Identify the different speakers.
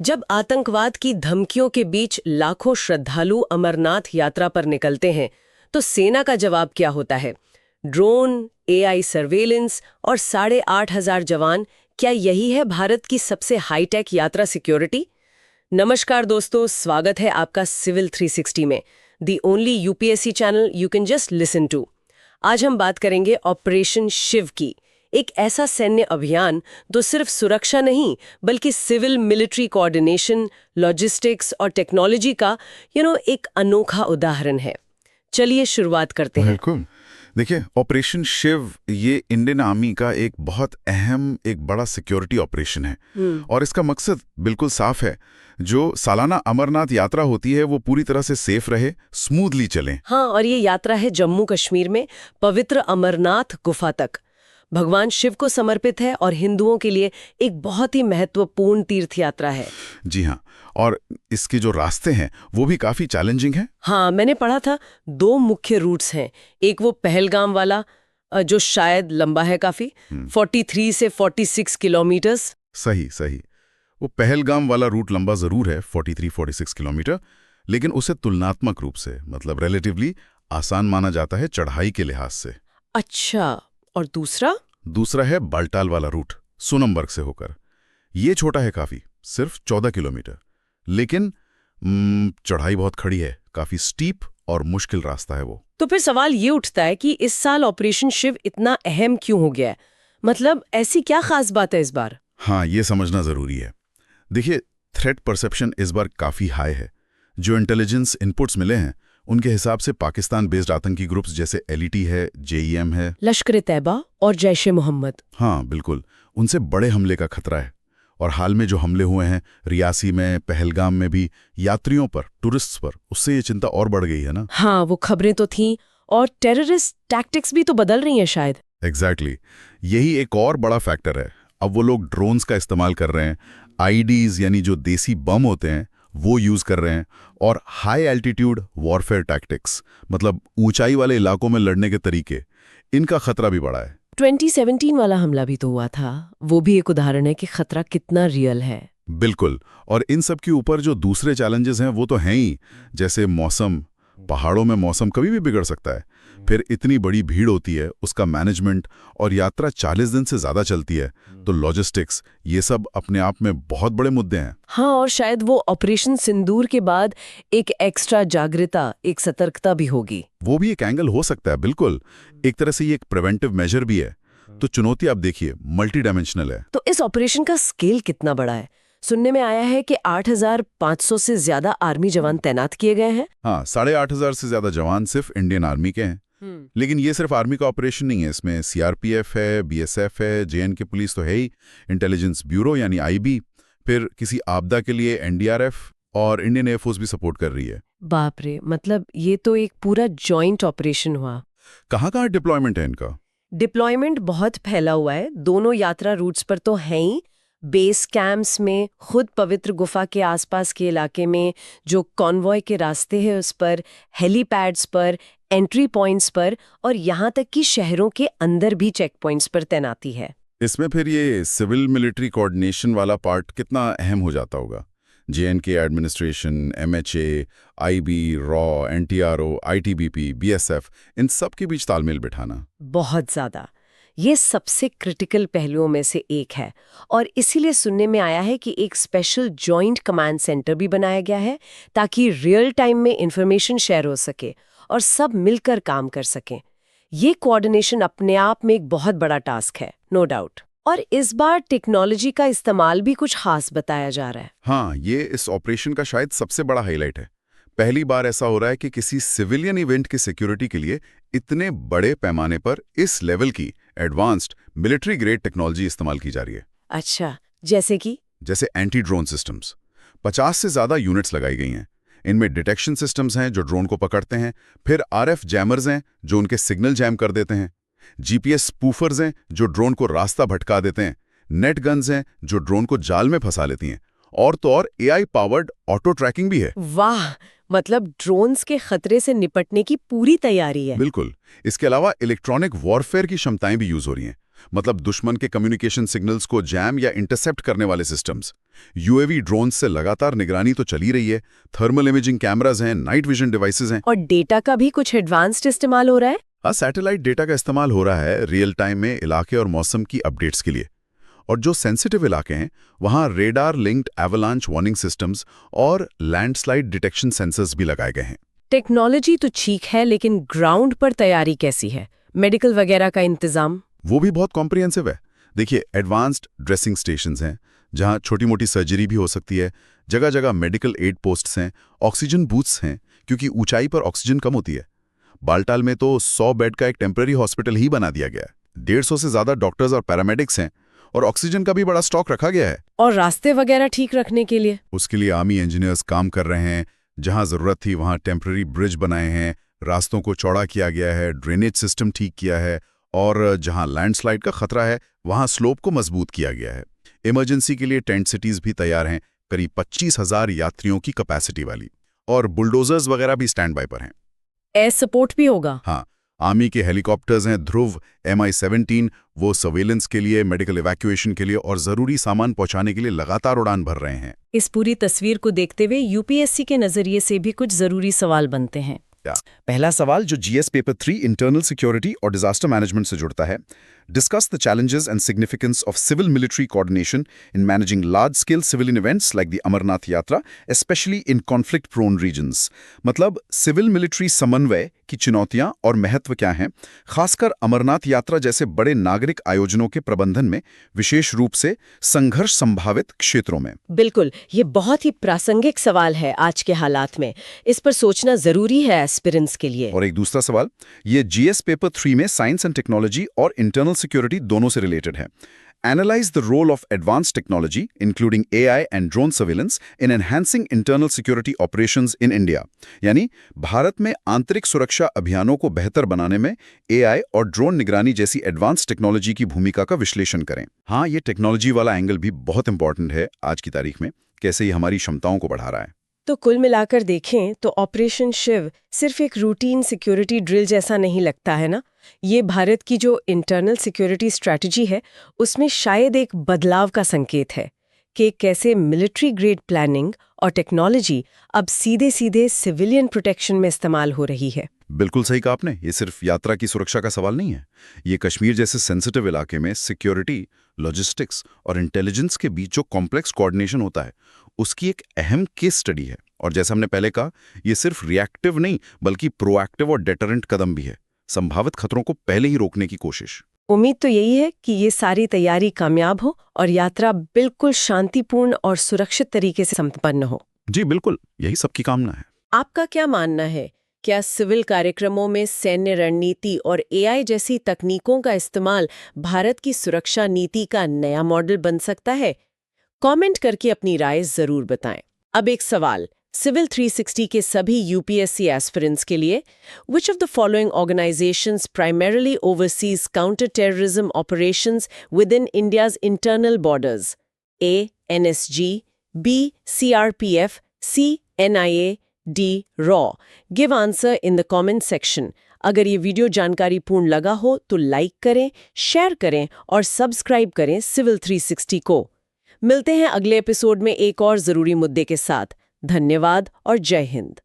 Speaker 1: जब आतंकवाद की धमकियों के बीच लाखों श्रद्धालु अमरनाथ यात्रा पर निकलते हैं तो सेना का जवाब क्या होता है? ड्रोन, एआई सर्वेलेंस और 8,500 जवान, क्या यही है भारत की सबसे हाईटेक यात्रा सिक्योरिटी? नमस्कार दोस्तों, स्वागत है आपका सिविल 360 में, the only UPSC channel you can just listen to. आज हम बात करेंगे ऑपरेशन शिव की, एक ऐसा सैन्य अभियान जो सिर्फ सुरक्षा नहीं बल्कि सिविल मिलिट्री कोऑर्डिनेशन, लॉजिस्टिक्स और टेक्नोलॉजी का एक अनोखा उदाहरण है। चलिए शुरुआत करते हैं।
Speaker 2: बिल्कुल। देखिए, ऑपरेशन शिव ये इंडियन आर्मी का एक बहुत अहम, एक बड़ा सिक्योरिटी ऑपरेशन है और इसका मकसद बिल्कुल साफ है। जो सालाना अमरनाथ यात्रा होती है वो पूरी तरह से सेफ रहे, स्मूथली चले।
Speaker 1: हाँ, और ये यात्रा है जम्मू कश्मीर में पवित्र अमरनाथ गुफा तक। भगवान शिव को समर्पित है और हिंदुओं के लिए एक बहुत ही महत्वपूर्ण तीर्थ यात्रा है।
Speaker 2: जी हाँ, और इसके जो रास्ते हैं वो भी काफी चैलेंजिंग हैं।
Speaker 1: हाँ, मैंने पढ़ा था 2 मुख्य रूट्स हैं। एक वो पहलगाम वाला जो शायद लंबा है काफी, 43 से 46 किलोमीटर्स।
Speaker 2: सही। वो पहलगाम वाला रूट लंबा जरूर है, 43-46 किलोमीटर, लेकिन उसे तुलनात्मक रूप से मतलब रिलेटिवली आसान माना जाता है चढ़ाई के लिहाज से।
Speaker 1: अच्छा, और दूसरा है बाल्टाल वाला रूट, सोनमबर्ग से होकर। ये छोटा है काफी, सिर्फ 14 किलोमीटर, लेकिन चढ़ाई बहुत खड़ी है, काफी स्टीप और मुश्किल रास्ता है वो। तो फिर सवाल ये उठता है कि इस साल ऑपरेशन शिव इतना अहम क्यों हो गया है? मतलब ऐसी क्या खास बात है इस बार?
Speaker 2: हाँ, ये समझना जरूरी है। देखिए, थ्रेट परसेप्शन इस बार काफी हाई है। जो इंटेलिजेंस इनपुट्स मिले हैं उनके हिसाब से पाकिस्तान बेस्ड आतंकी ग्रुप्स जैसे एलईटी है, जेईएम है,
Speaker 1: लश्कर-ए-तैयबा और जैश-ए-मोहम्मद,
Speaker 2: हाँ बिल्कुल, उनसे बड़े हमले का खतरा है। और हाल में जो हमले हुए हैं रियासी में, पहलगाम में भी, यात्रियों पर, टूरिस्ट्स पर, उससे ये चिंता और बढ़ गई है ना।
Speaker 1: हाँ, वो खबरें तो थीं, और टेररिस्ट टैक्टिक्स भी तो बदल रही हैं शायद।
Speaker 2: एग्जैक्टली, यही एक और बड़ा फैक्टर है। अब वो लोग ड्रोन्स का इस्तेमाल कर रहे हैं, आईडीज यानी जो देसी बम होते हैं वो यूज कर रहे हैं, और हाई एल्टीट्यूड वॉरफेयर टैक्टिक्स मतलब ऊंचाई वाले इलाकों में लड़ने के तरीके, इनका खतरा भी बढ़ा है।
Speaker 1: 2017 वाला हमला भी तो हुआ था, वो भी एक उदाहरण है कि खतरा कितना रियल है।
Speaker 2: बिल्कुल, और इन सब के ऊपर जो दूसरे चैलेंजेस हैं वो तो हैं ही, जैसे मौसम। पहाड़ों में मौसम कभी भी बिगड़ सकता है, फिर इतनी बड़ी भीड़ होती है, उसका मैनेजमेंट, और यात्रा 40 दिन से ज्यादा चलती है, तो लॉजिस्टिक्स, ये सब अपने आप में बहुत बड़े मुद्दे हैं।
Speaker 1: हाँ, और शायद वो ऑपरेशन सिंदूर के बाद एक एक्स्ट्रा जागरूकता, एक सतर्कता भी होगी।
Speaker 2: वो भी एक एंगल हो सकता है, बिल्कुल। एक तरह से ये एक प्रिवेंटिव मेजर भी है। तो चुनौती आप देखिए, मल्टी डायमेंशनल है।
Speaker 1: तो इस ऑपरेशन का स्केल कितना बड़ा है? सुनने में आया है कि 8,500 से ज्यादा आर्मी जवान तैनात किए गए हैं।
Speaker 2: हाँ, 8,500 से ज्यादा जवान सिर्फ इंडियन आर्मी के हैं। लेकिन ये सिर्फ आर्मी का ऑपरेशन नहीं है, इसमें सीआरपीएफ है, बीएसएफ है, जेएनके पुलिस तो है ही, इंटेलिजेंस ब्यूरो यानी आईबी, फिर किसी आपदा के लिए एनडीआरएफ, और इंडियन एयरफोर्स भी सपोर्ट कर रही है।
Speaker 1: बाप रे, मतलब ये तो एक पूरा जॉइंट ऑपरेशन हुआ।
Speaker 2: कहाँ डिप्लॉयमेंट है इनका?
Speaker 1: डिप्लॉयमेंट बहुत फैला हुआ है, दोनों यात्रा रूट्स पर तो है ही, बेस कैंप्स में, खुद पवित्र गुफा के आसपास के इलाके में, जो कॉन्वॉय के रास्ते हैं उस पर, हेलीपैड्स पर, एंट्री पॉइंट्स पर, और यहाँ तक कि शहरों के अंदर भी चेक पॉइंट्स पर तैनाती है।
Speaker 2: इसमें फिर ये सिविल मिलिट्री कोऑर्डिनेशन वाला पार्ट कितना अहम हो जाता होगा? जेएनके एडमिनिस्ट्रेशन, एमएचए, आईबी, रॉ, एनटीआरओ, आईटीबीपी, बीएसएफ, इन सब के बीच तालमेल बिठाना
Speaker 1: बहुत ज्यादा, ये सबसे क्रिटिकल पहलुओं में से एक है, और इसीलिए सुनने में आया है कि एक स्पेशल जॉइंट कमांड सेंटर भी बनाया गया है ताकि रियल टाइम में इंफॉर्मेशन शेयर हो सके और सब मिलकर काम कर सकें। ये कोऑर्डिनेशन अपने आप में एक बहुत बड़ा टास्क है, नो डाउट। और इस बार टेक्नोलॉजी का इस्तेमाल भी कुछ खास बताया जा रहा है।
Speaker 2: हाँ, ये इस ऑपरेशन का शायद सबसे बड़ा हाईलाइट है। पहली बार ऐसा हो रहा है कि किसी सिविलियन इवेंट की सिक्योरिटी के लिए इतने बड़े पैमाने पर इस लेवल की एडवांस्ड मिलिट्री ग्रेड टेक्नोलॉजी इस्तेमाल की जा रही है।
Speaker 1: अच्छा, जैसे
Speaker 2: एंटी ड्रोन सिस्टम्स, 50 से ज्यादा यूनिट्स लगाई गई हैं। इनमें डिटेक्शन सिस्टम्स हैं जो ड्रोन को पकड़ते हैं, फिर आरएफ जैमर्स हैं जो उनके सिग्नल जैम कर देते हैं, जीपीएस स्पूफर्स हैं जो ड्रोन को रास्ता भटका देते हैं, नेट गन्स हैं जो ड्रोन को जाल में फंसा लेती हैं, और तो और एआई पावर्ड ऑटो ट्रैकिंग भी है।
Speaker 1: वाह, मतलब ड्रोन्स के खतरे से निपटने की पूरी तैयारी है।
Speaker 2: बिल्कुल। इसके अलावा इलेक्ट्रॉनिक वॉरफेयर की क्षमताएं भी यूज हो रही हैं। मतलब दुश्मन के कम्युनिकेशन सिग्नल्स को जैम या इंटरसेप्ट करने वाले सिस्टम्स। यूएवी ड्रोन्स से लगातार निगरानी तो चली रही है, थर्मल इमेजिंग कैमराज हैं, नाइट विजन डिवाइसेज हैं।
Speaker 1: और डेटा का भी कुछ एडवांस्ड इस्तेमाल हो रहा है।
Speaker 2: हाँ, सैटेलाइट डेटा का इस्तेमाल हो रहा है रियल टाइम में इलाके और मौसम की अपडेट्स के लिए। और जो सेंसिटिव इलाके हैं वहां radar linked avalanche warning systems और लैंडस्लाइड डिटेक्शन सेंसर्स भी लगाए गए हैं।
Speaker 1: टेक्नोलॉजी तो ठीक है, लेकिन ग्राउंड पर तैयारी कैसी है? मेडिकल वगैरह का इंतजाम?
Speaker 2: वो भी बहुत कॉम्प्रिहेंसिव है। देखिए, एडवांस्ड ड्रेसिंग स्टेशंस हैं जहां छोटी मोटी सर्जरी भी हो सकती है, जगह जगह मेडिकल एड पोस्ट्स हैं, ऑक्सीजन बूथ्स हैं क्योंकि ऊंचाई पर ऑक्सीजन कम होती है। बालटाल में तो 100 बेड का एक टेम्पररी हॉस्पिटल ही बना दिया गया है। 150 से ज्यादा डॉक्टर्स और पैरामेडिक्स हैं और ऑक्सीजन का भी बड़ा स्टॉक रखा गया है।
Speaker 1: और रास्ते वगैरह ठीक रखने के लिए?
Speaker 2: उसके लिए आर्मी इंजीनियर्स काम कर रहे हैं। जहां जरूरत थी वहां टेम्पररी ब्रिज बनाए हैं, रास्तों को चौड़ा किया गया है, ड्रेनेज सिस्टम ठीक किया है और जहां लैंडस्लाइड का खतरा है वहां स्लोप को मजबूत किया गया है। इमरजेंसी के लिए टेंट सिटीज भी तैयार हैं, करीब 25,000 यात्रियों की कैपेसिटी वाली। और बुलडोजर्स वगैरह भी स्टैंड बाय पर हैं।
Speaker 1: एयर सपोर्ट भी होगा?
Speaker 2: हाँ, आर्मी के हेलीकॉप्टर्स हैं ध्रुव MI-17, वो सर्वेलेंस के लिए, मेडिकल इवैक्यूएशन के लिए और जरूरी सामान पहुंचाने के लिए लगातार उड़ान भर रहे हैं।
Speaker 1: इस पूरी तस्वीर को देखते हुए यूपीएससी के नजरिए से भी कुछ जरूरी सवाल बनते हैं।
Speaker 2: पहला सवाल जो GS पेपर 3 इंटरनल सिक्योरिटी और डिजास्टर मैनेजमेंट से जुड़ता है, discuss the challenges and significance of civil military coordination in managing large scale civilian events like the Amarnath Yatra, especially in conflict prone regions. मतलब सिविल मिलिट्री समन्वय की चुनौतियां और महत्व क्या हैं, खासकर अमरनाथ यात्रा जैसे बड़े नागरिक आयोजनों के प्रबंधन में, विशेष रूप से संघर्ष संभावित क्षेत्रों में।
Speaker 1: बिल्कुल, ये बहुत ही प्रासंगिक सवाल है आज के हालात में। इस पर सोचना जरूरी है एस्पिरेंट्स के लिए।
Speaker 2: और एक दूसरा सवाल, ये GS पेपर 3 में साइंस एंड टेक्नोलॉजी और इंटरनल सिक्योरिटी दोनों से रिलेटेड है। Analyze the role of advanced technology, including AI and drone surveillance, in enhancing internal security operations in India. यानी भारत में आंतरिक सुरक्षा अभियानों को बेहतर बनाने में AI और ड्रोन निगरानी जैसी एडवांस टेक्नोलॉजी की भूमिका का विश्लेषण करें। हाँ, ये टेक्नोलॉजी वाला एंगल भी बहुत इंपॉर्टेंट है आज की तारीख में, कैसे ये हमारी क्षमताओं को बढ़ा रहा है।
Speaker 1: तो कुल मिलाकर देखें तो ऑपरेशन शिव सिर्फ एक रूटीन सिक्योरिटी ड्रिल जैसा नहीं लगता है ना। ये भारत की जो इंटरनल सिक्योरिटी स्ट्रैटेजी है उसमें शायद एक बदलाव का संकेत है कि कैसे मिलिट्री ग्रेड प्लानिंग और टेक्नोलॉजी अब सीधे सीधे सिविलियन प्रोटेक्शन में इस्तेमाल हो रही है।
Speaker 2: बिल्कुल सही कहा आपने। ये सिर्फ यात्रा की सुरक्षा का सवाल नहीं है। ये कश्मीर जैसे सेंसिटिव इलाके में सिक्योरिटी, लॉजिस्टिक्स और इंटेलिजेंस के बीच जो कॉम्प्लेक्स कोऑर्डिनेशन होता है उसकी एक अहम केस स्टडी है। और जैसा हमने पहले कहा, ये सिर्फ रिएक्टिव नहीं बल्कि प्रोएक्टिव और डेटरेंट कदम भी है, संभावित खतरों को पहले ही रोकने की कोशिश।
Speaker 1: उम्मीद तो यही है कि ये सारी तैयारी कामयाब हो और यात्रा बिल्कुल शांतिपूर्ण और सुरक्षित तरीके से संपन्न हो।
Speaker 2: जी बिल्कुल, यही सबकी कामना है।
Speaker 1: आपका क्या मानना है? क्या सिविल कार्यक्रमों में सैन्य रणनीति और AI जैसी तकनीकों का इस्तेमाल भारत की सुरक्षा नीति का नया मॉडल बन सकता है? कमेंट करके अपनी राय जरूर बताएं। अब एक सवाल सिविल 360 के सभी UPSC एस्पिरेंट्स के लिए, which of the following organizations primarily oversees counter-terrorism operations within India's internal borders? A. NSG, B. CRPF, C. NIA, D. RAW. Give answer in the comment section. अगर ये वीडियो जानकारीपूर्ण लगा हो तो like करें, share करें और सब्सक्राइब करें civil 360 को। मिलते हैं अगले एपिसोड में एक और जरूरी मुद्दे के साथ। धन्यवाद और जय हिंद।